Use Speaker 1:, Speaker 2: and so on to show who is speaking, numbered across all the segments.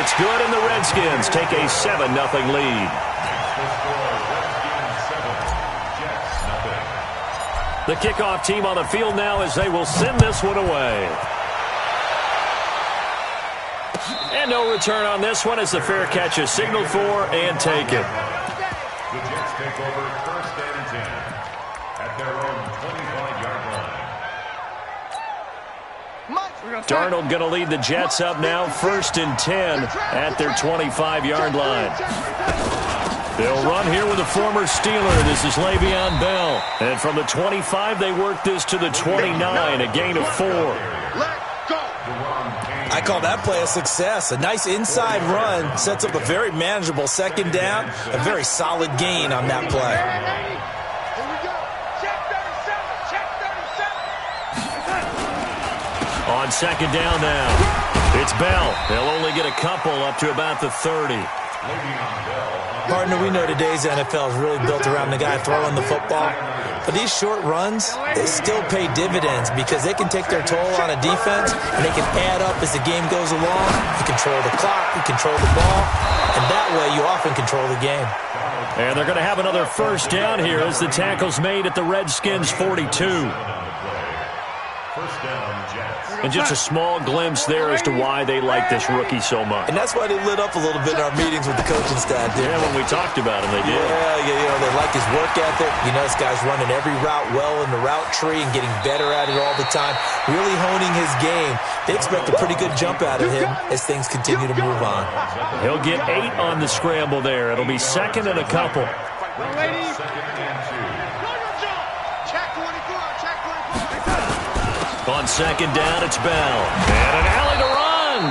Speaker 1: It's good, and the Redskins take a 7-0 lead. The kickoff team on the field now as they will send this one away. And no return on this one as the fair catch is signaled for and taken.
Speaker 2: The Jets take over 1st and 10 at their own 25-yard line.
Speaker 1: Darnold going to lead the Jets up now, 1st and 10 at their 25-yard line. They'll run here with a former Steeler. This is Le'Veon Bell. And from the 25, they work this to the 29, a gain of 4.
Speaker 3: I call that play a success. A nice inside run sets up a very manageable 2nd down. A very solid gain on that play.
Speaker 1: On 2nd down now, it's Bell. They'll only get a couple up to about the 30.
Speaker 3: Partner, we know today's NFL is really built around the guy throwing the football. But these short runs, they still pay dividends because they can take their toll on a defense and they can add up as the game goes along. You control the clock, you control the ball, and that way you often control the game.
Speaker 1: And they're going to have another 1st down here as the tackle's made at the Redskins' 42. And just a small glimpse there as to why they like this rookie so much.
Speaker 3: And that's why they lit up a little bit in our meetings with the coaching staff.
Speaker 1: Yeah, when we talked about him, they did.
Speaker 3: Yeah, you know, they like his work ethic. You know, this guy's running every route well in the route tree and getting better at it all the time, really honing his game. They expect a pretty good jump out of him as things continue to move on.
Speaker 1: He'll get 8 on the scramble there. It'll be 2nd and a couple. On 2nd down, it's Bell. And an alley to run.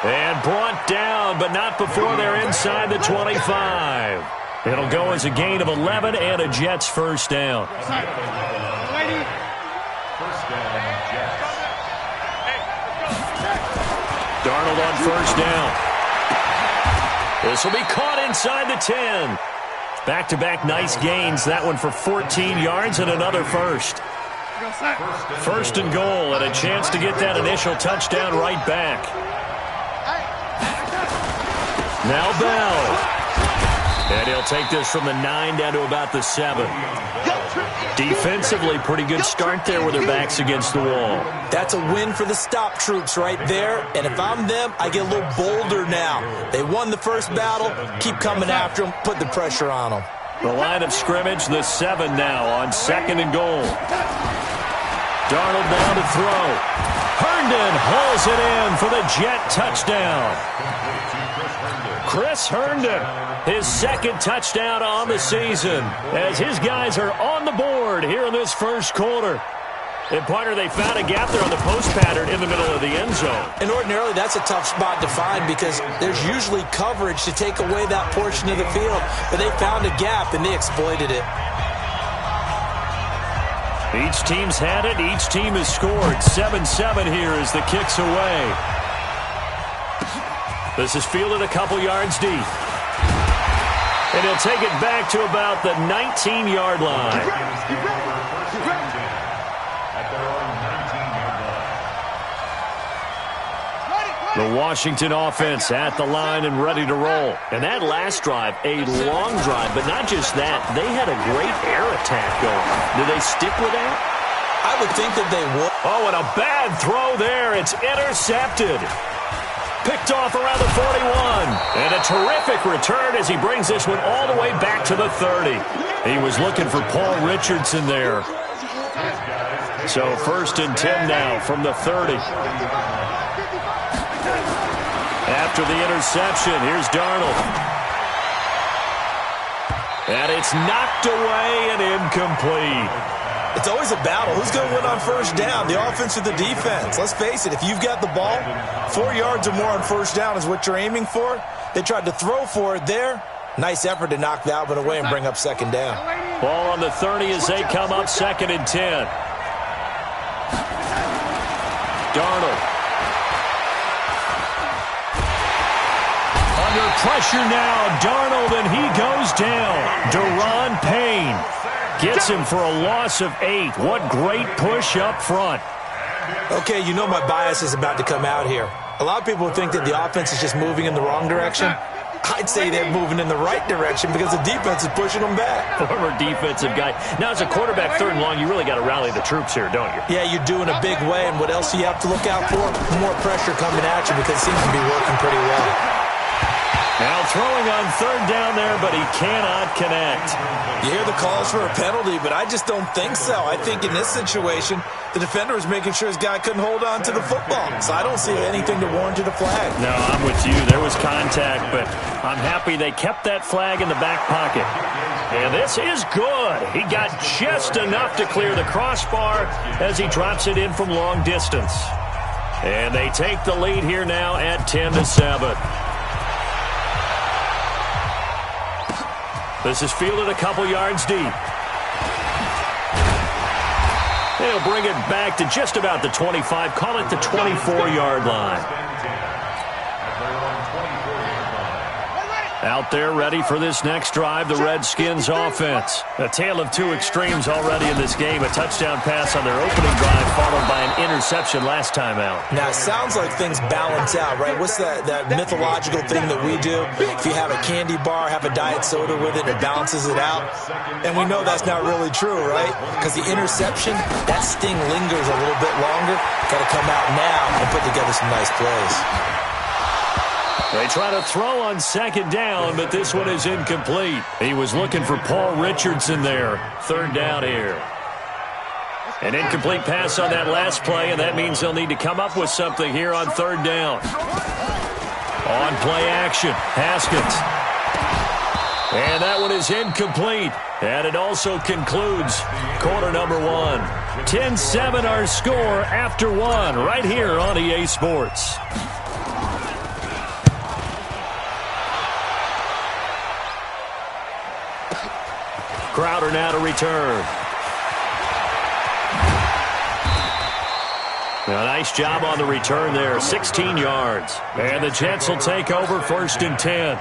Speaker 1: And brought down, but not before they're inside the 25. It'll go as a gain of 11 and a Jets 1st down. Darnold on 1st down. This will be caught inside the 10. Back-to-back nice gains. That one for 14 yards and another 1st. 1st and goal and a chance to get that initial touchdown right back. Now Bell. And he'll take this from the 9 down to about the 7. Defensively, pretty good start there with their backs against the wall.
Speaker 3: That's a win for the stop troops right there. And if I'm them, I get a little bolder now. They won the 1st battle. Keep coming after them. Put the pressure on them.
Speaker 1: The line of scrimmage, the 7 now on 2nd and goal. Darnold down to throw. Herndon hauls it in for the Jet touchdown. Chris Herndon, his 2nd touchdown on the season, as his guys are on the board here in this 1st quarter. And, partner, they found a gap there on the post pattern in the middle of the end zone.
Speaker 3: And ordinarily, that's a tough spot to find because there's usually coverage to take away that portion of the field. But they found a gap, and they exploited it.
Speaker 1: Each team's had it. Each team has scored. 7-7 here as the kick's away. This is fielded a couple yards deep. And he'll take it back to about the 19-yard line. The Washington offense at the line and ready to roll. And that last drive, a long drive, but not just that. They had a great air attack going. Do they stick with that?
Speaker 3: I would think that they would.
Speaker 1: Oh, and a bad throw there. It's intercepted. Picked off around the 41. And a terrific return as he brings this one all the way back to the 30. He was looking for Paul Richardson there. So 1st and 10 now from the 30. After the interception, here's Darnold. And it's knocked away and incomplete.
Speaker 3: It's always a battle. Who's going to win on 1st down, the offense or the defense? Let's face it, if you've got the ball, 4 yards or more on 1st down is what you're aiming for. They tried to throw for it there. Nice effort to knock that one away and bring up 2nd down.
Speaker 1: Ball on the 30 as they come up 2nd and 10. Darnold. Under pressure now, Darnold, and he goes down. Daron Payne gets him for a loss of 8. What great push up front.
Speaker 3: Okay, you know my bias is about to come out here. A lot of people think that the offense is just moving in the wrong direction. I'd say they're moving in the right direction because the defense is pushing them back.
Speaker 1: Former defensive guy. Now, as a quarterback, 3rd and long, you really got to rally the troops here, don't you?
Speaker 3: Yeah, you're doing a big way, and what else do you have to look out for? More pressure coming at you because it seems to be working pretty well.
Speaker 1: Now throwing on 3rd down there, but he cannot connect.
Speaker 3: You hear the calls for a penalty, but I just don't think so. I think in this situation, the defender was making sure his guy couldn't hold on to the football. So I don't see anything to warrant a flag.
Speaker 1: No, I'm with you. There was contact, but I'm happy they kept that flag in the back pocket. And this is good. He got just enough to clear the crossbar as he drops it in from long distance. And they take the lead here now at 10-7. This is fielded a couple yards deep. They'll bring it back to just about the 25. Call it the 24-yard line. Out there ready for this next drive, the Redskins offense. A tale of two extremes already in this game. A touchdown pass on their opening drive followed by an interception last time out.
Speaker 3: Now, it sounds like things balance out, right? What's that mythological thing that we do? If you have a candy bar, have a diet soda with it, it balances it out. And we know that's not really true, right? Because the interception, that sting lingers a little bit longer. Got to come out now and put together some nice plays.
Speaker 1: They try to throw on 2nd down, but this one is incomplete. He was looking for Paul Richardson there. 3rd down here. An incomplete pass on that last play, and that means they'll need to come up with something here on 3rd down. On play action, Haskins. And that one is incomplete. And it also concludes quarter number 1. 10-7 our score after 1 right here on EA Sports. Crowder now to return. A nice job on the return there, 16 yards. And the Jets will take over 1st and 10.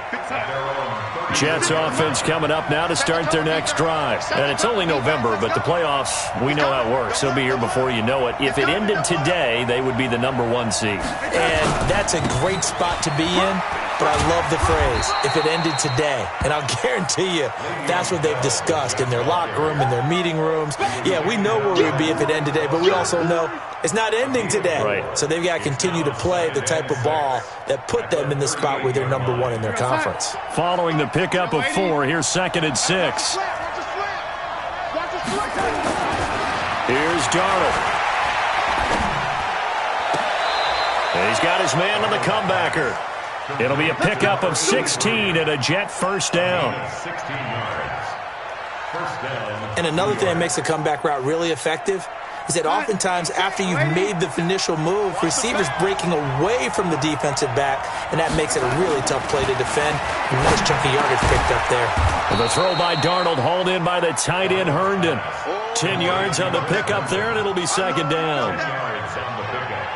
Speaker 1: Jets offense coming up now to start their next drive. And it's only November, but the playoffs, we know how it works. They'll be here before you know it. If it ended today, they would be the number 1 seed.
Speaker 3: And that's a great spot to be in. But I love the phrase, if it ended today. And I'll guarantee you, that's what they've discussed in their locker room, in their meeting rooms. Yeah, we know where we'd be if it ended today, but we also know it's not ending today.
Speaker 1: Right.
Speaker 3: So they've got to continue to play the type of ball that put them in the spot where they're number 1 in their conference.
Speaker 1: Following the pickup of 4, here's 2nd and 6. Here's Darnold. And he's got his man on the comebacker. It'll be a pickup of 16 and a Jet 1st down.
Speaker 3: And another thing that makes a comeback route really effective is that oftentimes after you've made the initial move, receivers breaking away from the defensive back, and that makes it a really tough play to defend. A nice chunk of yardage picked up there.
Speaker 1: And the throw by Darnold, hauled in by the tight end Herndon. 10 yards on the pickup there, and it'll be 2nd down.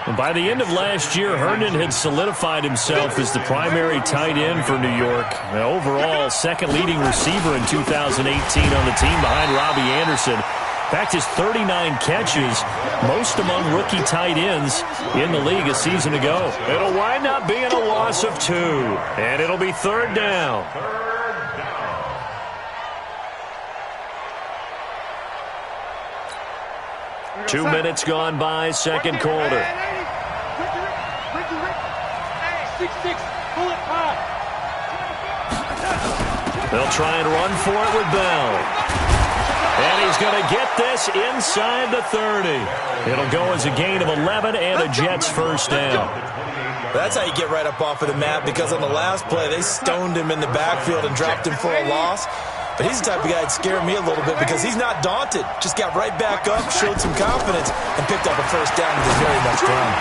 Speaker 1: And by the end of last year, Herndon had solidified himself as the primary tight end for New York. Now, overall, 2nd leading receiver in 2018 on the team behind Robbie Anderson. In fact, his 39 catches, most among rookie tight ends in the league a season ago. It'll wind up being a loss of 2, and it'll be 3rd down. Two minutes gone by, 2nd quarter. They'll try and run for it with Bell. And he's going to get this inside the 30. It'll go as a gain of 11 and a Jets 1st down.
Speaker 3: That's how you get right up off of the map, because on the last play, they stoned him in the backfield and dropped him for a loss. But he's the type of guy that scared me a little bit because he's not daunted. Just got right back up, showed some confidence, and picked up a 1st down with a very nice run.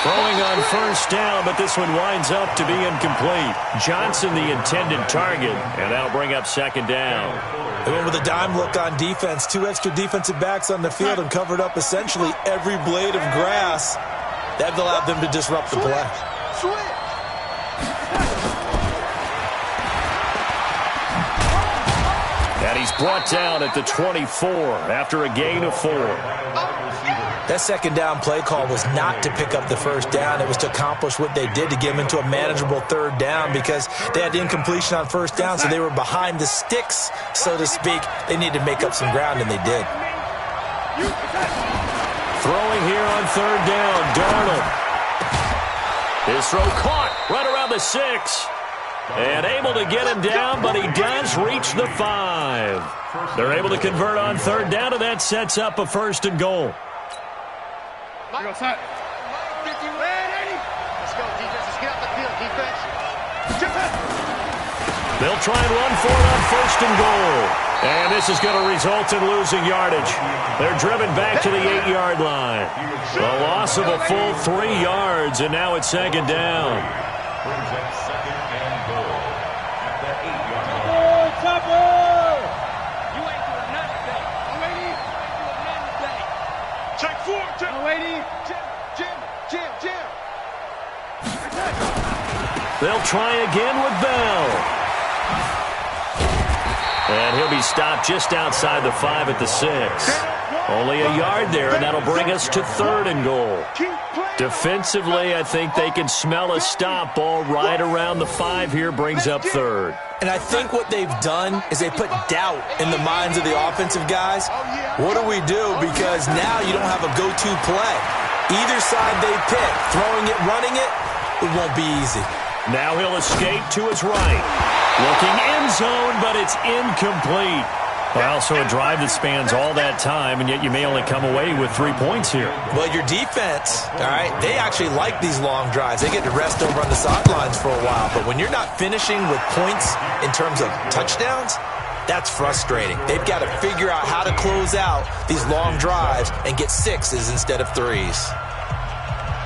Speaker 1: Throwing on 1st down, but this one winds up to be incomplete. Johnson the intended target, and that'll bring up 2nd down.
Speaker 3: They went with a dime look on defense. 2 extra defensive backs on the field and covered up essentially every blade of grass. That allowed them to disrupt the play.
Speaker 1: And And he's brought down at the 24 after a gain of 4.
Speaker 3: That second down play call was not to pick up the first down. It was to accomplish what they did, to get them into a manageable third down, because they had incompletion on first down, so they were behind the sticks, so to speak. They needed to make up some ground, and they did.
Speaker 1: Throwing here on third down, Darnold. His throw caught right around the 6. And able to get him down, but he does reach the 5. They're able to convert on third down, and that sets up a 1st and goal.
Speaker 4: Let's go, defense. Let's get out the field, defense.
Speaker 1: They'll try and run for it on 1st and goal. And this is going to result in losing yardage. They're driven back to the 8-yard line. A loss of a full 3 yards, and now it's 2nd down.
Speaker 2: Brings up 2nd and goal at the 8-yard line.
Speaker 4: You ain't doing nothing today. I'm waiting. You ain't doing nothing today. Check 4. I'm waiting. Jim.
Speaker 1: They'll try again with Bell. And he'll be stopped just outside the 5 at the 6. Only a yard there, and that'll bring us to 3rd and goal. Defensively, I think they can smell a stop ball right around the 5 here, brings up 3rd.
Speaker 3: And I think what they've done is they put doubt in the minds of the offensive guys. What do we do? Because now you don't have a go-to play. Either side they pick, throwing it, running it, it won't be easy.
Speaker 1: Now he'll escape to his right. Looking end zone, but it's incomplete. Well, so a drive that spans all that time, and yet you may only come away with 3 points here.
Speaker 3: Well, your defense, all right, they actually like these long drives. They get to rest over on the sidelines for a while. But when you're not finishing with points in terms of touchdowns, that's frustrating. They've got to figure out how to close out these long drives and get 6s instead of 3s.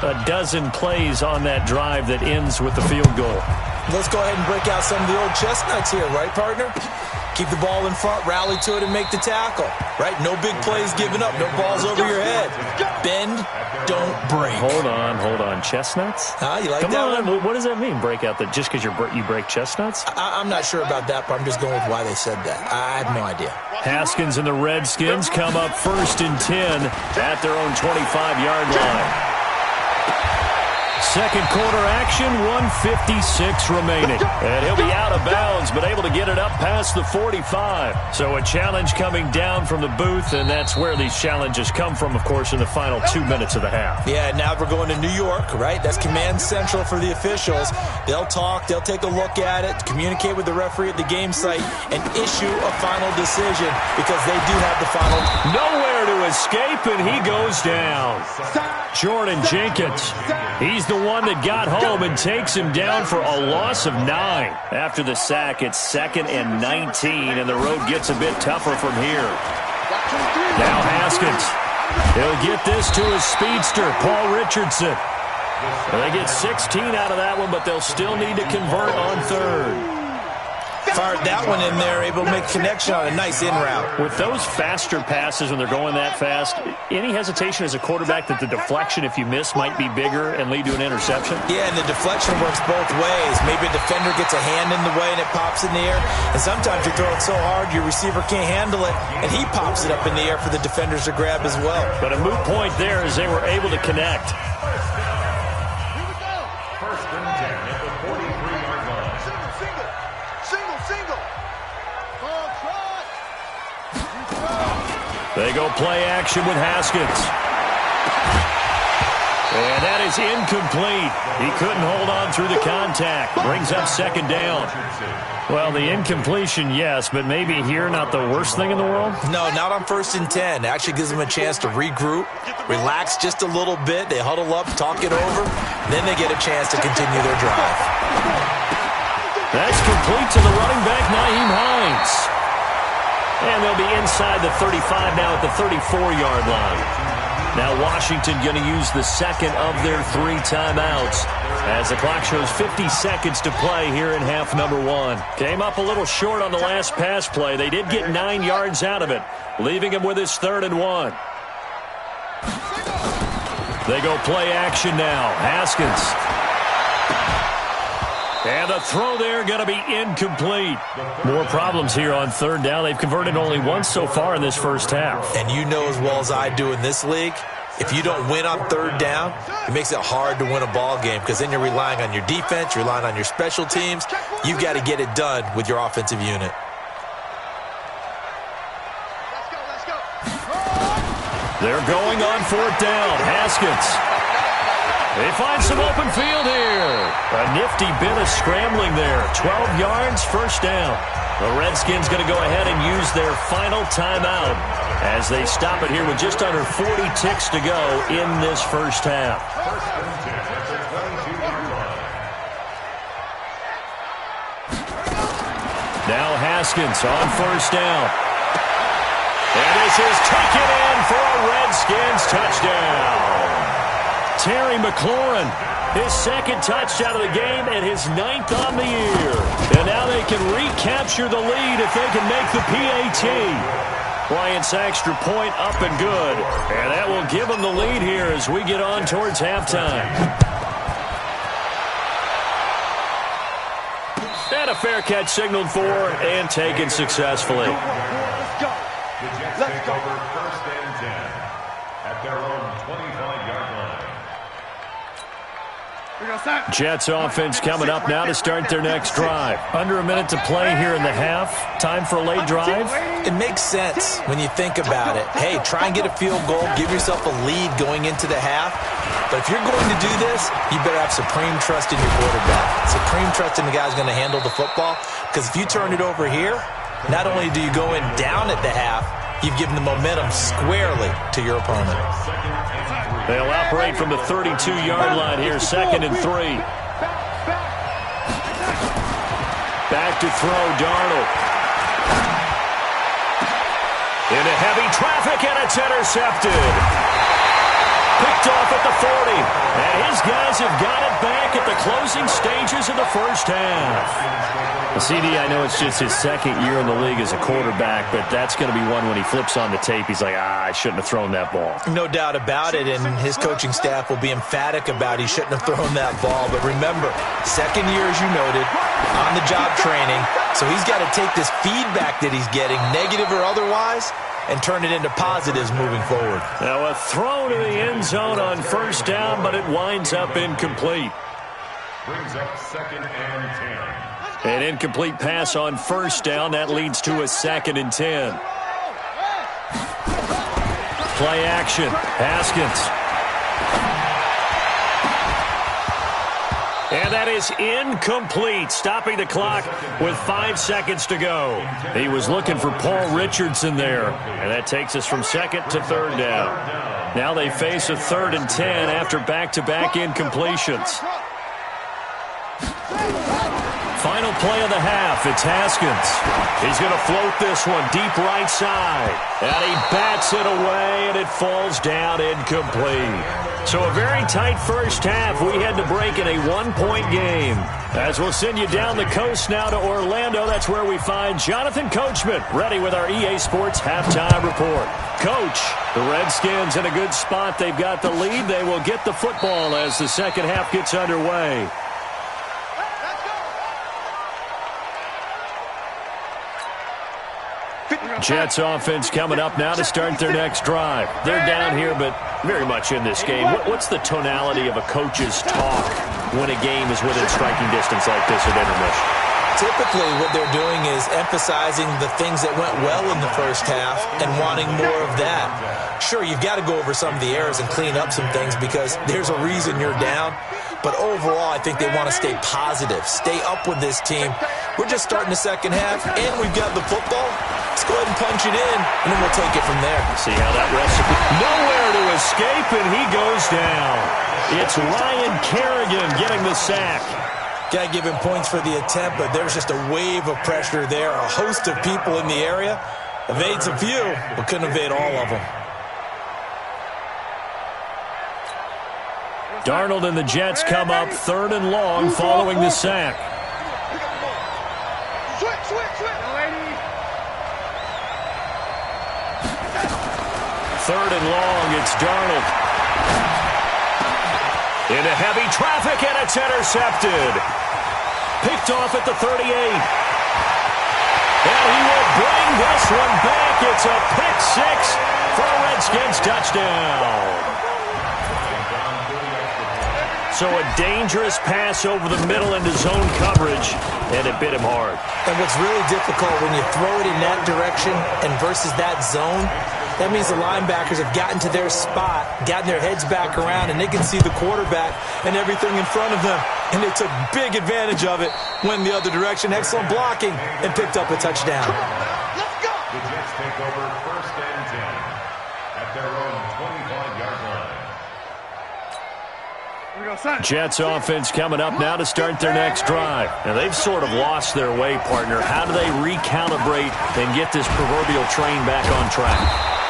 Speaker 1: A dozen plays on that drive that ends with the field goal.
Speaker 3: Let's go ahead and break out some of the old chestnuts here, right, partner? Keep the ball in front, rally to it, and make the tackle, right? No big plays given up, no balls over your head. Bend, don't break.
Speaker 1: Hold on. Chestnuts?
Speaker 3: You like
Speaker 1: Come
Speaker 3: that
Speaker 1: on.
Speaker 3: one?
Speaker 1: What does that mean, break out? Just because you break chestnuts?
Speaker 3: I'm not sure about that, but I'm just going with why they said that. I have no idea. Haskins
Speaker 1: and the Redskins come up 1st and 10 at their own 25-yard line. Second quarter action, 1:56 remaining. And he'll be out of bounds, but able to get it up past the 45. So a challenge coming down from the booth, and that's where these challenges come from, of course, in the final 2 minutes of the half.
Speaker 3: Yeah, now we're going to New York, right? That's command central for the officials. They'll talk, they'll take a look at it, communicate with the referee at the game site, and issue a final decision because they do have the final.
Speaker 1: Nowhere to escape, and he goes down. Jordan Jenkins. He's the one that got home and takes him down for a loss of 9. After the sack, it's 2nd and 19, and the road gets a bit tougher from here. Now Haskins. He'll get this to his speedster, Paul Richardson. They get 16 out of that one, but they'll still need to convert on 3rd.
Speaker 3: Fired that one in there, able to make connection on a nice in route.
Speaker 1: With those faster passes when they're going that fast, any hesitation as a quarterback that the deflection, if you miss, might be bigger and lead to an interception?
Speaker 3: Yeah, and the deflection works both ways. Maybe a defender gets a hand in the way and it pops in the air. And sometimes you throw it so hard your receiver can't handle it, and he pops it up in the air for the defenders to grab as well.
Speaker 1: But a moot point there as they were able to connect. They go play action with Haskins. And that is incomplete. He couldn't hold on through the contact. Brings up 2nd down. Well, the incompletion, yes, but maybe here not the worst thing in the world?
Speaker 3: No, not on 1st and 10. It actually gives them a chance to regroup, relax just a little bit. They huddle up, talk it over. Then they get a chance to continue their drive.
Speaker 1: That's complete to the running back, Nyheim Hines. And they'll be inside the 35 now at the 34-yard line. Now Washington going to use the second of their 3 timeouts as the clock shows 50 seconds to play here in half number 1. Came up a little short on the last pass play. They did get 9 yards out of it, leaving him with his 3rd and 1. They go play action now. Haskins. And the throw there going to be incomplete. More problems here on third down. They've converted only once so far in this first half.
Speaker 3: And you know as well as I do in this league, if you don't win on third down, it makes it hard to win a ball game because then you're relying on your defense, you're relying on your special teams. You've got to get it done with your offensive unit.
Speaker 1: They're going on fourth down. Haskins. They find some open field here. A nifty bit of scrambling there. 12 yards, first down. The Redskins going to go ahead and use their final timeout as they stop it here with just under 40 ticks to go in this first half. Now Haskins on first down. And this is taken in for a Redskins touchdown. Terry McLaurin, his second touchdown of the game and his 9th on the year. And now they can recapture the lead if they can make the PAT. Bryant's extra point up and good. And that will give them the lead here as we get on towards halftime. And a fair catch signaled for and taken successfully.
Speaker 2: Let's go. The Jets take over first and 10 at their own 25-yard line.
Speaker 1: Jets offense coming up now to start their next drive. Under a minute to play here in the half. Time for a late drive.
Speaker 3: It makes sense when you think about it. Hey, try and get a field goal. Give yourself a lead going into the half. But if you're going to do this, you better have supreme trust in your quarterback. Supreme trust in the guy who's going to handle the football. Because if you turn it over here, not only do you go in down at the half, you've given the momentum squarely to your opponent.
Speaker 1: They'll operate from the 32-yard line here, 2nd and 3. Back to throw, Darnold. Into heavy traffic, and it's intercepted. Picked off at the 40. And his guys have got it back at the closing stages of the first half. CD, I know it's just his second year in the league as a quarterback, but that's going to be one when he flips on the tape. He's like, I shouldn't have thrown that ball.
Speaker 3: No doubt about it, and his coaching staff will be emphatic about he shouldn't have thrown that ball. But remember, second year, as you noted, on-the-job training, so he's got to take this feedback that he's getting, negative or otherwise, and turn it into positives moving forward.
Speaker 1: Now a throw to the end zone on first down, but it winds up incomplete.
Speaker 2: Brings up 2nd and 10.
Speaker 1: An incomplete pass on first down. That leads to a 2nd and 10. Play action. Haskins. And that is incomplete, stopping the clock with 5 seconds to go. He was looking for Paul Richardson there. And that takes us from 2nd to 3rd down. Now they face a 3rd and 10 after back-to-back incompletions. Final play of the half, it's Haskins. He's going to float this one deep right side. And he bats it away, and it falls down incomplete. So a very tight first half. We had to break in a 1-point game. As we'll send you down the coast now to Orlando, that's where we find Jonathan Coachman, ready with our EA Sports Halftime Report. Coach, the Redskins in a good spot. They've got the lead. They will get the football as the second half gets underway. Jets offense coming up now to start their next drive. They're down here, but very much in this game. What's the tonality of a coach's talk when a game is within striking distance like this at intermission?
Speaker 3: Typically, what they're doing is emphasizing the things that went well in the first half and wanting more of that. Sure, you've got to go over some of the errors and clean up some things because there's a reason you're down. But overall, I think they want to stay positive, stay up with this team. We're just starting the second half, and we've got the football. Let's go ahead and punch it in, and then we'll take it from there.
Speaker 1: See how that recipe... Nowhere to escape, and he goes down. It's Ryan Kerrigan getting the sack.
Speaker 3: Got to give him points for the attempt, but there's just a wave of pressure there. A host of people in the area. Evades a few, but couldn't evade all of them.
Speaker 1: Darnold and the Jets come up 3rd and long following the sack. Third and long, it's Darnold. Into heavy traffic, and it's intercepted. Picked off at the 38. And he will bring this one back. It's a pick six for a Redskins touchdown. So a dangerous pass over the middle into zone coverage, and it bit him hard.
Speaker 3: And what's really difficult when you throw it in that direction and versus that zone, that means the linebackers have gotten to their spot, gotten their heads back around, and they can see the quarterback and everything in front of them. And they took big advantage of it, went the other direction, excellent blocking, and picked up a touchdown.
Speaker 2: The Jets take over 1st and 10 at their own 25-yard line.
Speaker 1: Jets offense coming up now to start their next drive. And they've sort of lost their way, partner. How do they recalibrate and get this proverbial train back on track?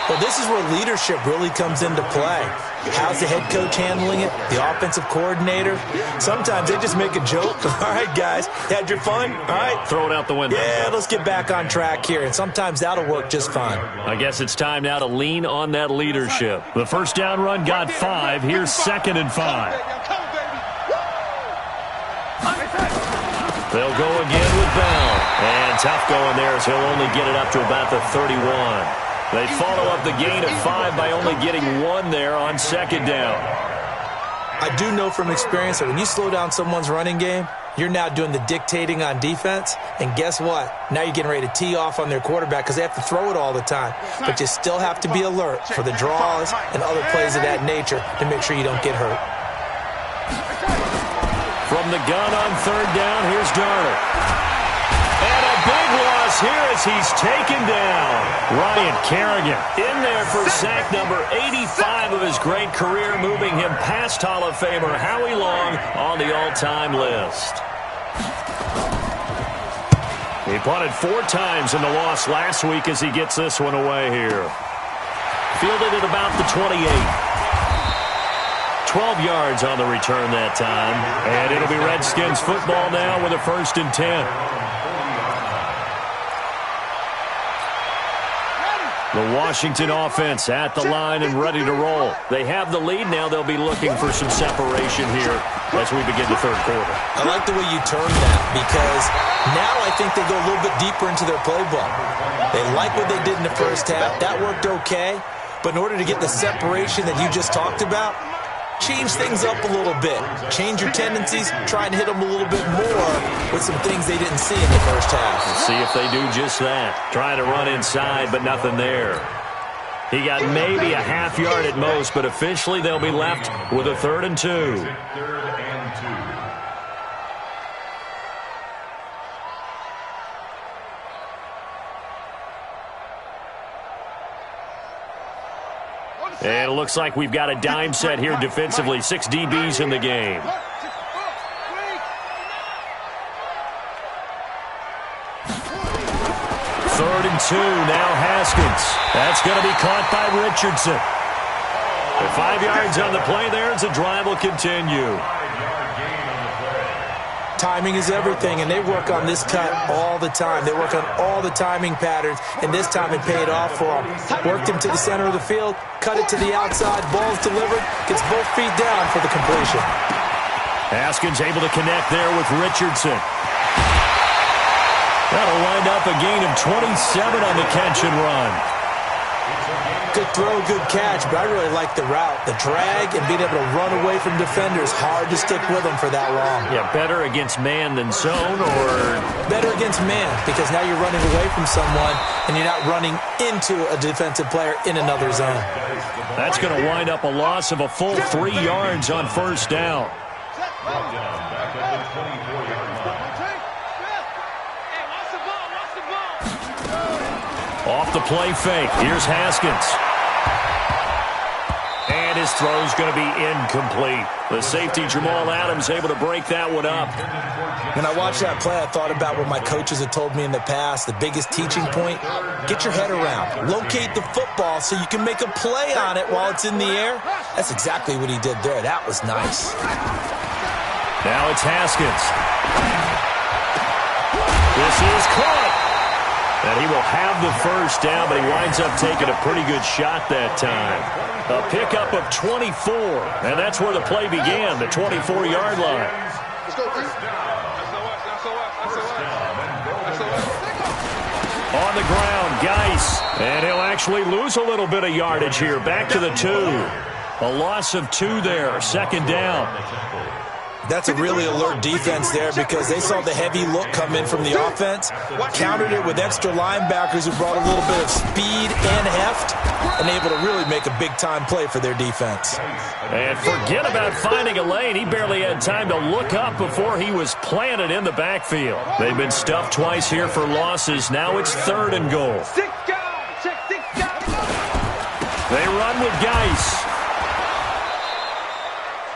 Speaker 3: Well, this is where leadership really comes into play. How's the head coach handling it? The offensive coordinator? Sometimes they just make a joke. All right, guys, had your fun? All right.
Speaker 1: Throw it out the window.
Speaker 3: Yeah, let's get back on track here. And sometimes that'll work just fine.
Speaker 1: I guess it's time now to lean on that leadership. The first down run got 5. Here's 2nd and 5. They'll go again with Bell. And tough going there as he'll only get it up to about the 31. They follow up the gain of 5 by only getting 1 there on 2nd down.
Speaker 3: I do know from experience that when you slow down someone's running game, you're now doing the dictating on defense. And guess what? Now you're getting ready to tee off on their quarterback because they have to throw it all the time. But you still have to be alert for the draws and other plays of that nature to make sure you don't get hurt.
Speaker 1: From the gun on 3rd down, here's Darnold. And a big loss here as he's taken down. Ryan Kerrigan in there for sack number 85 of his great career, moving him past Hall of Famer Howie Long on the all-time list. He punted 4 times in the loss last week as he gets this one away here. Fielded at about the 28. 12 yards on the return that time. And it'll be Redskins football now with a 1st and 10. The Washington offense at the line and ready to roll. They have the lead. Now they'll be looking for some separation here as we begin the 3rd quarter.
Speaker 3: I like the way you termed that because now I think they go a little bit deeper into their playbook. They like what they did in the first half. That worked okay. But in order to get the separation that you just talked about, change things up a little bit. Change your tendencies. Try and hit them a little bit more with some things they didn't see in the first half.
Speaker 1: Let's see if they do just that. Trying to run inside, but nothing there. He got maybe a half yard at most, but officially they'll be left with a 3rd and 2.
Speaker 2: 3rd and 2.
Speaker 1: And it looks like we've got a dime set here defensively. 6 DBs in the game. 3rd and 2. Now Haskins. That's going to be caught by Richardson. 5 yards on the play there as the drive will continue.
Speaker 3: Timing is everything, and they work on this cut all the time. They work on all the timing patterns, and this time it paid off for them. Worked him to the center of the field, cut it to the outside, ball's delivered, gets both feet down for the completion.
Speaker 1: Haskins able to connect there with Richardson. That'll wind up a gain of 27 on the catch and run.
Speaker 3: Good throw, good catch, but I really like the route. The drag and being able to run away from defenders, hard to stick with them for that long.
Speaker 1: Yeah, better against man than zone, or?
Speaker 3: Better against man, because now you're running away from someone and you're not running into a defensive player in another zone.
Speaker 1: That's going to wind up a loss of a full 3 yards on 1st down. Off the play fake. Here's Haskins. And his throw's going to be incomplete. The safety, Jamal Adams, able to break that one up.
Speaker 3: When I watched that play, I thought about what my coaches had told me in the past. The biggest teaching point, get your head around. Locate the football so you can make a play on it while it's in the air. That's exactly what he did there. That was nice.
Speaker 1: Now it's Haskins. This is caught. And he will have the 1st down, but he winds up taking a pretty good shot that time. A pickup of 24, and that's where the play began, the 24-yard line. On the ground, Geis. And he'll actually lose a little bit of yardage here. Back to the 2. A loss of 2 there. Second down.
Speaker 3: That's a really alert defense there because they saw the heavy look come in from the offense, countered it with extra linebackers who brought a little bit of speed and heft, and able to really make a big-time play for their defense.
Speaker 1: And forget about finding a lane. He barely had time to look up before he was planted in the backfield. They've been stuffed twice here for losses. Now it's 3rd and goal. They run with Geis.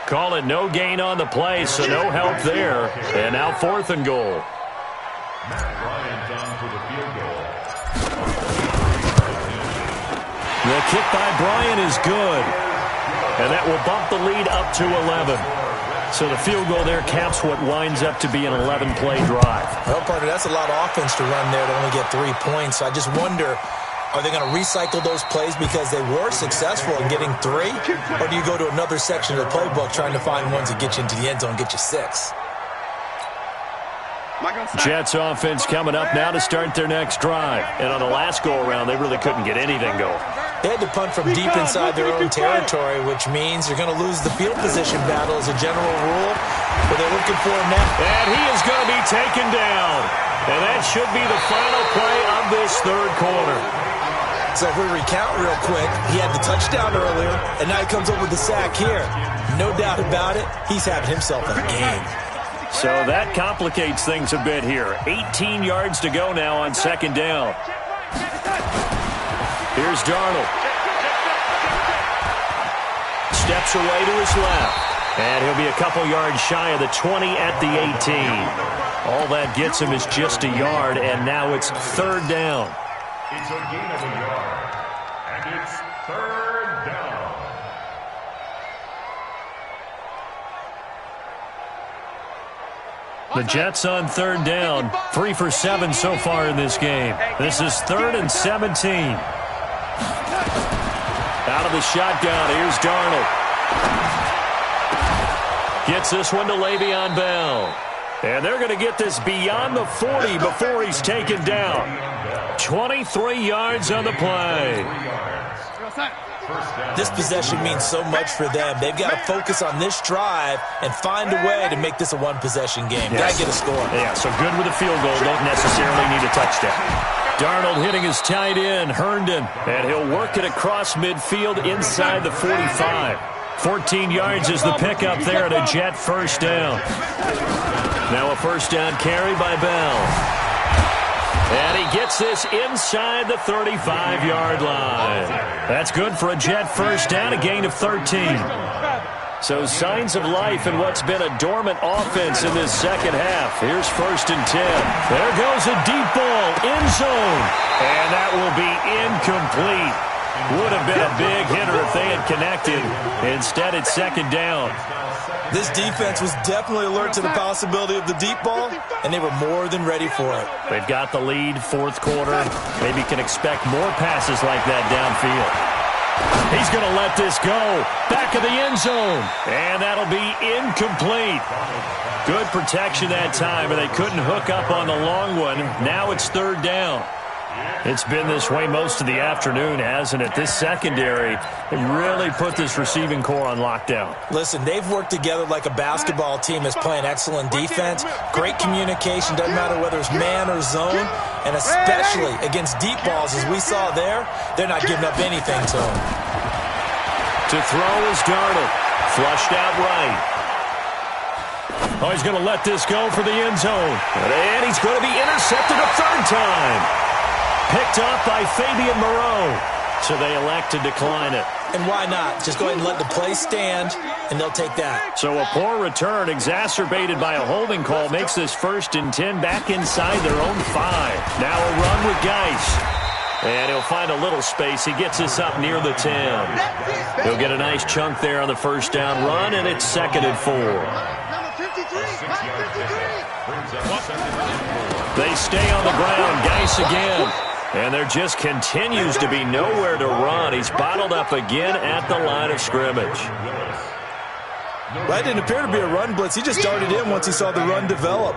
Speaker 1: Call it no gain on the play, so no help there. And now 4th and goal. The kick by Bryant is good. And that will bump the lead up to 11. So the field goal there caps what winds up to be an 11-play drive.
Speaker 3: Well, partner, that's a lot of offense to run there to only get 3 points. I just wonder, are they going to recycle those plays because they were successful in getting 3? Or do you go to another section of the playbook trying to find ones that get you into the end zone and get you 6?
Speaker 1: Jets offense coming up now to start their next drive. And on the last go-around, they really couldn't get anything going.
Speaker 3: They had to punt from deep inside their own territory, which means you're going to lose the field position battle as a general rule. But they're looking for him now.
Speaker 1: And he is going to be taken down. And that should be the final play of this 3rd quarter.
Speaker 3: So if we recount real quick, he had the touchdown earlier, and now he comes up with the sack here. No doubt about it, he's having himself a game.
Speaker 1: So that complicates things a bit here. 18 yards to go now on 2nd down. Here's Darnold. Steps away to his left. And he'll be a couple yards shy of the 20 at the 18. All that gets him is just a yard, and now it's 3rd down.
Speaker 2: It's a gain of a yard, and it's 3rd down.
Speaker 1: The Jets on 3rd down, 3 for 7 so far in this game. This is 3rd and 17. Out of the shotgun, here's Darnold. Gets this one to Le'Veon Bell. And they're going to get this beyond the 40 before he's taken down. 23 yards on the play.
Speaker 3: This possession means so much for them. They've got to focus on this drive and find a way to make this a one-possession game.
Speaker 1: Yes.
Speaker 3: Got to get a score.
Speaker 1: Yeah, so good with a field goal. Don't necessarily need a touchdown. Darnold hitting his tight end, Herndon. And he'll work it across midfield inside the 45. 14 yards is the pickup there at a Jet 1st down. Now a 1st down carry by Bell. And he gets this inside the 35-yard line. That's good for a Jet 1st down, a gain of 13. So signs of life in what's been a dormant offense in this 2nd half. Here's 1st and 10. There goes a deep ball, end zone. And that will be incomplete. Would have been a big hitter if they had connected. Instead, it's 2nd down.
Speaker 3: This defense was definitely alert to the possibility of the deep ball, and they were more than ready for it.
Speaker 1: They've got the lead, 4th quarter. Maybe can expect more passes like that downfield. He's going to let this go. Back of the end zone. And that'll be incomplete. Good protection that time, and they couldn't hook up on the long one. Now it's 3rd down. It's been this way most of the afternoon, hasn't it? This secondary, they really put this receiving core on lockdown.
Speaker 3: Listen, they've worked together like a basketball team that's playing excellent defense. Great communication, doesn't matter whether it's man or zone. And especially against deep balls, as we saw there, they're not giving up anything to them.
Speaker 1: To throw is Darnold. Flushed out right. Oh, he's going to let this go for the end zone. And he's going to be intercepted a 3rd time. Picked up by Fabian Moreau. So they elect to decline it.
Speaker 3: And why not? Just go ahead and let the play stand, and they'll take that.
Speaker 1: So a poor return exacerbated by a holding call makes this 1st and 10 back inside their own 5. Now a run with Geis. And he'll find a little space. He gets this up near the 10. He'll get a nice chunk there on the 1st down run, and it's 2nd and 4. They stay on the ground. Geis again. And there just continues to be nowhere to run. He's bottled up again at the line of scrimmage.
Speaker 3: That didn't appear to be a run blitz. He just darted in once he saw the run develop.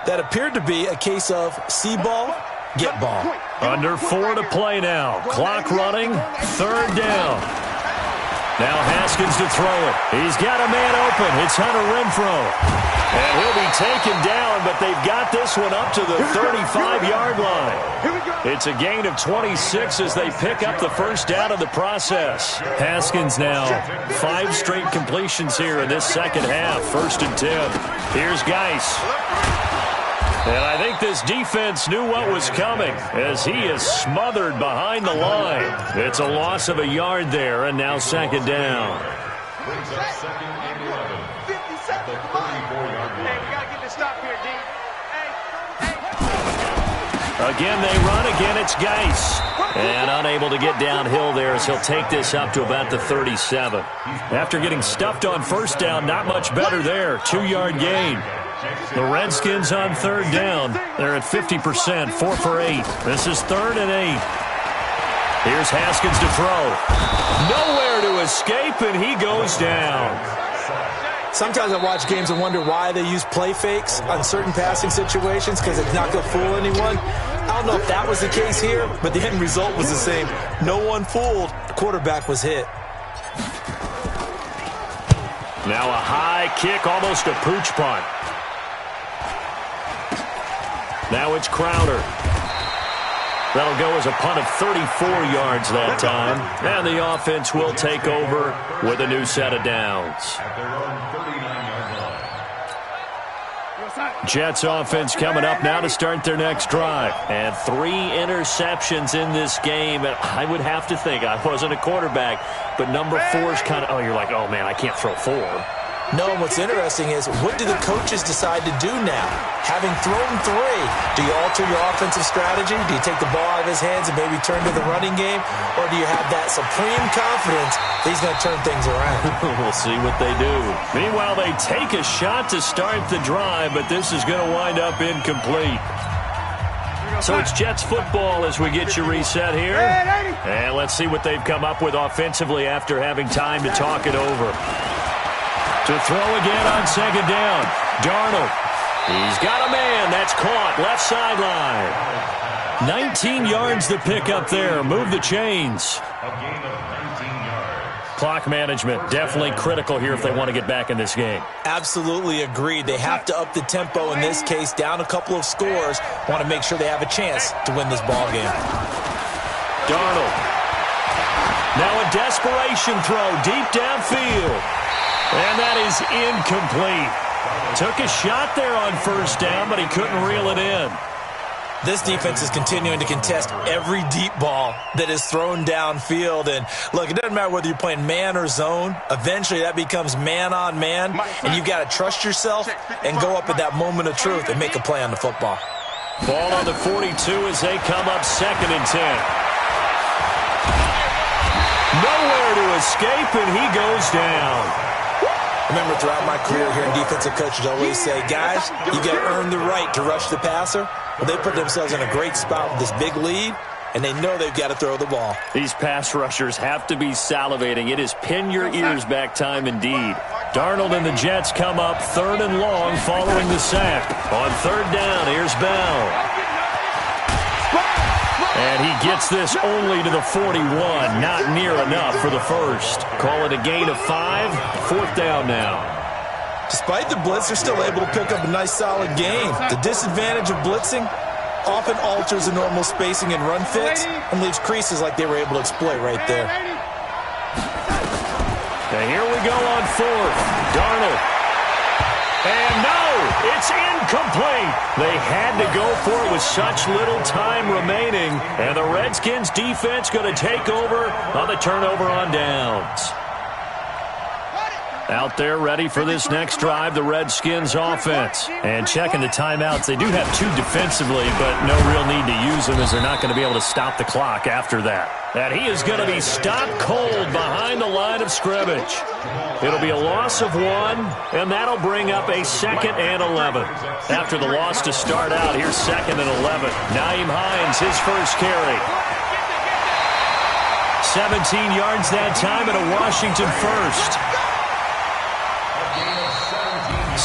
Speaker 3: That appeared to be a case of see ball, get ball.
Speaker 1: Under 4 to play now. Clock running. 3rd down. Now Haskins to throw it. He's got a man open. It's Hunter Renfrow. And he'll be taken down, but they've got this one up to the 35-yard line. It's a gain of 26 as they pick up the first down of the process. Haskins now 5 straight completions here in this second half. 1st and 10. Here's Geis. And I think this defense knew what was coming as he is smothered behind the line. It's a loss of a yard there, and now 2nd down.
Speaker 2: Brings up 2nd and 11.
Speaker 4: 50 seconds.
Speaker 2: At the 34-yard line.
Speaker 4: Hey, we got to get this stop here, D.
Speaker 1: Again, they run. Again, it's Geis. And unable to get downhill there as he'll take this up to about the 37. After getting stuffed on 1st down, not much better there. 2-yard gain. The Redskins on 3rd down. They're at 50%, 4 for 8. This is 3rd and 8. Here's Haskins to throw. Nowhere to escape, and he goes down.
Speaker 3: Sometimes I watch games and wonder why they use play fakes on certain passing situations because it's not going to fool anyone. I don't know if that was the case here, but the end result was the same. No one fooled. The quarterback was hit.
Speaker 1: Now a high kick, almost a pooch punt. Now it's Crowder. That'll go as a punt of 34 yards that time. And the offense will take over with a new set of downs.
Speaker 2: At their own 39-yard line.
Speaker 1: Jets offense coming up now to start their next drive. And 3 interceptions in this game. And I would have to think, I wasn't a quarterback, but number 4 is kind of, you're like, oh, man, I can't throw 4.
Speaker 3: No, what's interesting is what do the coaches decide to do now? Having thrown 3, do you alter your offensive strategy? Do you take the ball out of his hands and maybe turn to the running game? Or do you have that supreme confidence that he's going to turn things around?
Speaker 1: We'll see what they do. Meanwhile, they take a shot to start the drive, but this is going to wind up incomplete. So it's Jets football as we get you reset here. And let's see what they've come up with offensively after having time to talk it over. To throw again on 2nd down. Darnold. He's got a man. That's caught. Left sideline. 19 yards to pick up there. Move the chains.
Speaker 2: A gain of 19 yards.
Speaker 1: Clock management definitely critical here if they want to get back in this game.
Speaker 3: Absolutely agreed. They have to up the tempo in this case, down a couple of scores. Want to make sure they have a chance to win this ball game.
Speaker 1: Darnold. Now a desperation throw deep downfield. And that is incomplete. Took a shot there on 1st down, but he couldn't reel it in.
Speaker 3: This defense is continuing to contest every deep ball that is thrown downfield. And, look, it doesn't matter whether you're playing man or zone. Eventually, that becomes man-on-man, and you've got to trust yourself and go up at that moment of truth and make a play on the football.
Speaker 1: Ball on the 42 as they come up 2nd and 10. Nowhere to escape, and he goes down.
Speaker 3: Remember, throughout my career here in defensive coaches, I always say, guys, you got to earn the right to rush the passer. Well, they put themselves in a great spot with this big lead, and they know they've got to throw the ball.
Speaker 1: These pass rushers have to be salivating. It is pin your ears back time indeed. Darnold and the Jets come up 3rd and long following the sack. On 3rd down, here's Bell. And he gets this only to the 41. Not near enough for the first. Call it a gain of 5. 4th down now.
Speaker 3: Despite the blitz, they're still able to pick up a nice, solid gain. The disadvantage of blitzing often alters the normal spacing and run fits and leaves creases like they were able to exploit right there.
Speaker 1: And here we go on 4th. Darnold. And no, it's incomplete. They had to go for it with such little time remaining. And the Redskins defense going to take over on the turnover on downs. Out there ready for this next drive, the Redskins offense. And checking the timeouts, they do have 2 defensively, but no real need to use them as they're not going to be able to stop the clock after that. And he is going to be stopped cold behind the line of scrimmage. It'll be a loss of 1, and that'll bring up a 2nd and 11. After the loss to start out, here's 2nd and 11. Nyheim Hines, his first carry. 17 yards that time and a Washington first.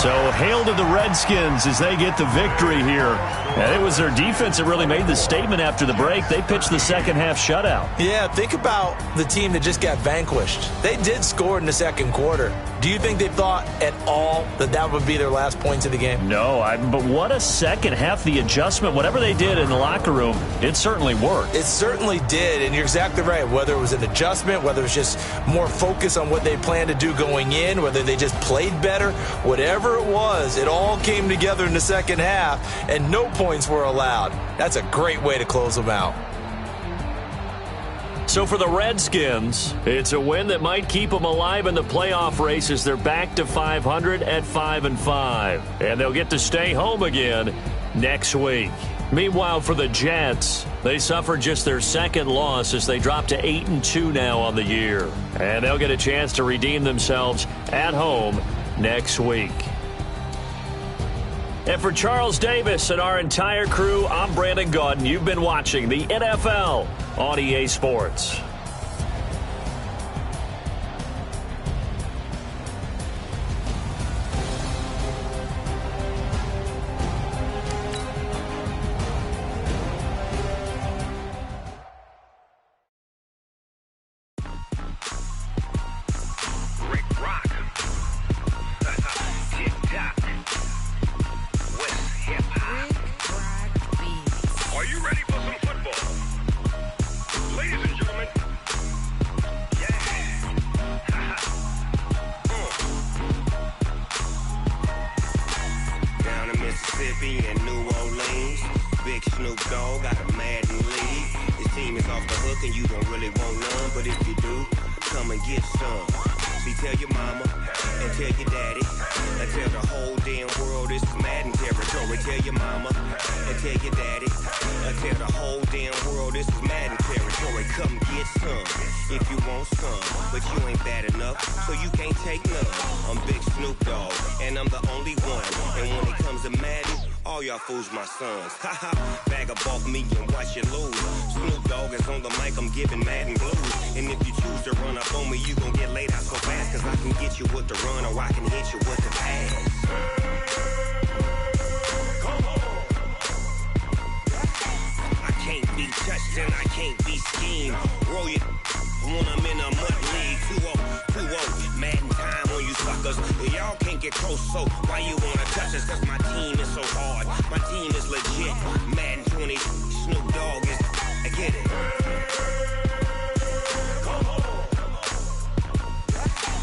Speaker 1: So hail to the Redskins as they get the victory here. And it was their defense that really made the statement after the break. They pitched the second half shutout.
Speaker 3: Yeah, think about the team that just got vanquished. They did score in the second quarter. Do you think they thought at all that that would be their last points of the game?
Speaker 1: No, but what a second half. The adjustment, whatever they did in the locker room, it certainly worked.
Speaker 3: It certainly did, and you're exactly right. Whether it was an adjustment, whether it was just more focus on what they planned to do going in, whether they just played better, whatever it was, it all came together in the second half, and no points were allowed. That's a great way to close them out.
Speaker 1: So for the Redskins, it's a win that might keep them alive in the playoff race as they're back to 500 at 5-5. And they'll get to stay home again next week. Meanwhile, for the Jets, they suffered just their second loss as they drop to 8-2 now on the year. And they'll get a chance to redeem themselves at home next week. And for Charles Davis and our entire crew, I'm Brandon Gaudin. You've been watching the NFL on EA Sports.
Speaker 5: Fools my sons. Haha, bag of off me and watch you lose. Snoop Dogg is on the mic, I'm giving Madden blues. And if you choose to run up on me, you gon' get laid out so fast. Cause I can get you with the run or I can hit you with the pass. I can't be touched and I can't be schemed. Roll you when I'm in a mud league. 2-0, Madden time on you suckers. Y'all can't get close, so why you wanna touch us? Cause my team is so hard. My team is legit. Madden 20, Snoop Dogg is. I get it.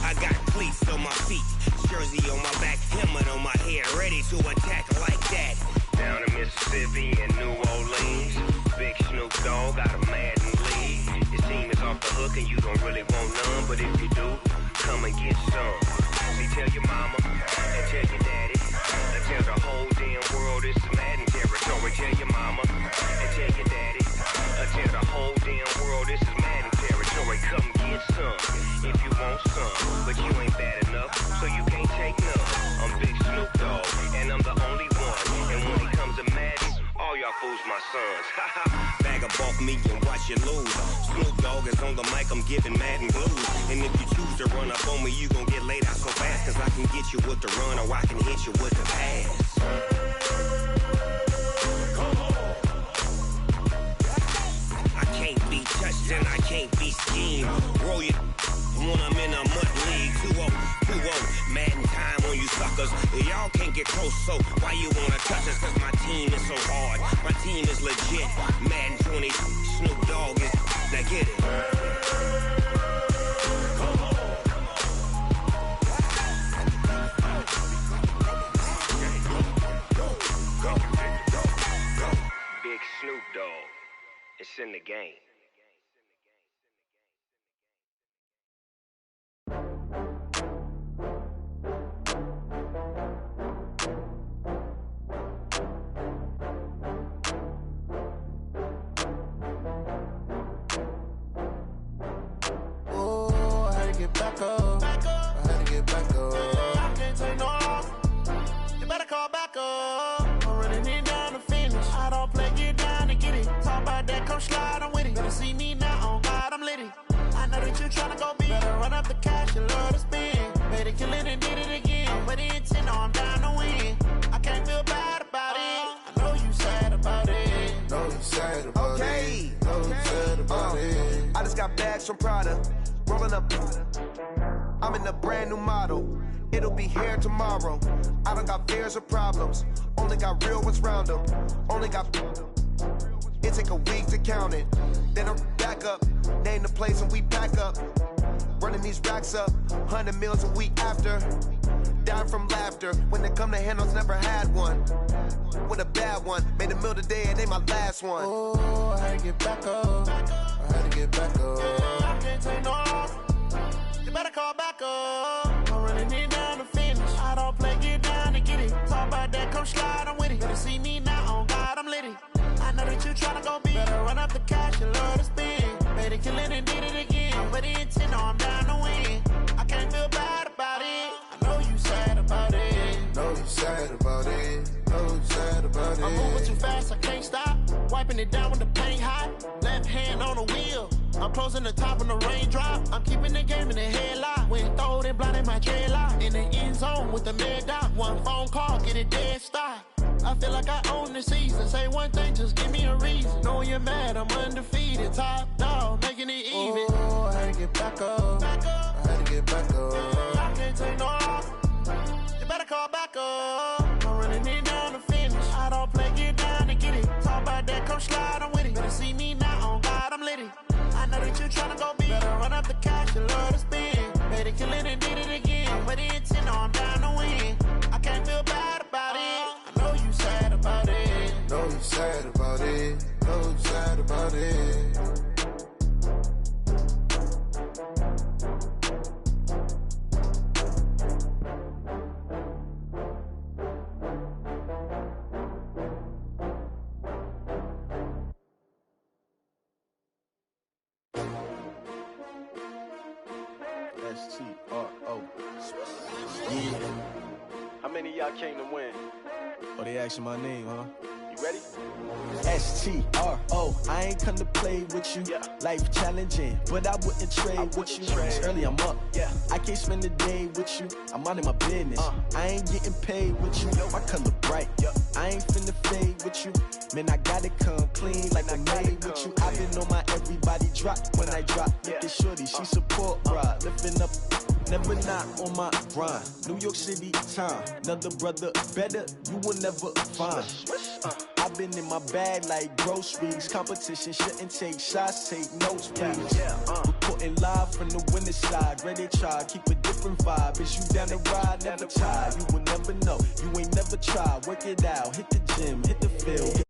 Speaker 5: I got cleats on my feet, jersey on my back, helmet on my head, ready to attack like that. Down in Mississippi and New Orleans, big Snoop Dogg got a Madden league. His team is off the hook and you don't really want none, but if you do, come and get some. See, tell your mama and tell your daddy. Tell the whole damn world this is Madden territory. Tell your mama and tell your daddy. Tell the whole damn world this is Madden territory. Come get some if you want some, but you ain't bad enough, so you can't take none. I'm Big Snoop Dogg, and I'm the only one. And when it comes to Madden, all y'all fools my sons. Bag up off me and watch you lose. Snoop Dogg is on the mic, I'm giving Madden blues. And if you choose to run up on me, you gon' get laid out so fast. Cause I can get you with the run or I can hit you with the pass. I can't be touched and I can't be schemed. Roll you when I'm in a mud league. 2-0, Madden time on you suckers. Y'all can't get close, so why you wanna touch us? Cause my team is so hard. My team is legit. Madden 20, Snoop Dogg is. Now get it. Big Snoop Dogg. It's in the game.
Speaker 6: Back up. I had to get back up. I can't take no loss. You better call back up. I'm running it down to finish. I don't play, get down and get it. Talk about that, come slide, I'm with it. Better see me now, on God, I'm litty. I know that you tryna go big. Better run up the cash, you love to spend. Made a killing and did it again. But the intent, no, I'm down. bags from Prada. Rolling up. I'm in a brand new model. It'll be here tomorrow. I don't got fears or problems. Only got real ones round them. Only got. It take a week to count it. Then I'm back up. Name the place and we pack up. Running these racks up. 100 meals a week after. Dying from laughter. When it come to handles, never had one. With a bad one. Made a meal today, it ain't my last one.
Speaker 7: Oh, I had to get back up. I had to get back up.
Speaker 6: I can't take no off. You better call back up.
Speaker 7: I'm running it down to finish. I don't play, get down to get it. Talk about that, come slide, I'm with it. Better see me now, on God, I'm litty. I know that you tryna go big. Better run up the cash, you love to spend. Made it, kill it, and did it again. But the intent, no, I'm down to win. I can't feel bad about it. I know you sad about it.
Speaker 6: Know you sad about it. Know you sad about it.
Speaker 7: I'm moving too fast, I can't stop. Wiping it down with the paint hot. Left hand on the wheel. I'm closing the top on the raindrop. I'm keeping the game in the headlock. When throwed and blinded my dreadlock. In the end zone with the mad dot. One phone call, get it dead stop. I feel like I own the season. Say one thing, just give me a reason. Knowing you're mad, I'm undefeated. Top dog, making it even.
Speaker 6: Oh, I had to get back up. I had to get back up.
Speaker 7: I can't take no off. You better call back up. I'm running it down to finish. I don't play, get down to get it. Talk about that, come slide, I'm with it. Better see me now, on God, I'm litty. I know that you tryna go big. Better run up the cash, you love to spend. Made it, kill it, and did it again. But the intent, no, I'm down to win. I can't feel bad about it. I know you sad about it.
Speaker 6: Know you sad about it. Know you sad about it.
Speaker 7: S-T-R-O. Yeah. How many of y'all came to win? Oh, they asking my name, huh? You ready? S-T-R-O. I ain't come to play with you. Life challenging, but I wouldn't trade with you. It's early, I'm up. I can't spend the day with you. I'm out of my business. I ain't getting paid with you. My color bright. I ain't finna fade with you. Man, I gotta come clean like I made with you. I've been on my everybody drop when I drop. Look at shorty, she support ride. Lifting up, never not on my grind. New York City time. Another brother better, you will never find. I've been in my bag like groceries. Competition shouldn't take shots, take notes, please. Reporting live from the winning side. Ready to try, keep a different vibe. Is you down the ride, never tired. You will never know, you ain't never tried. Work it out, hit the gym, hit the field.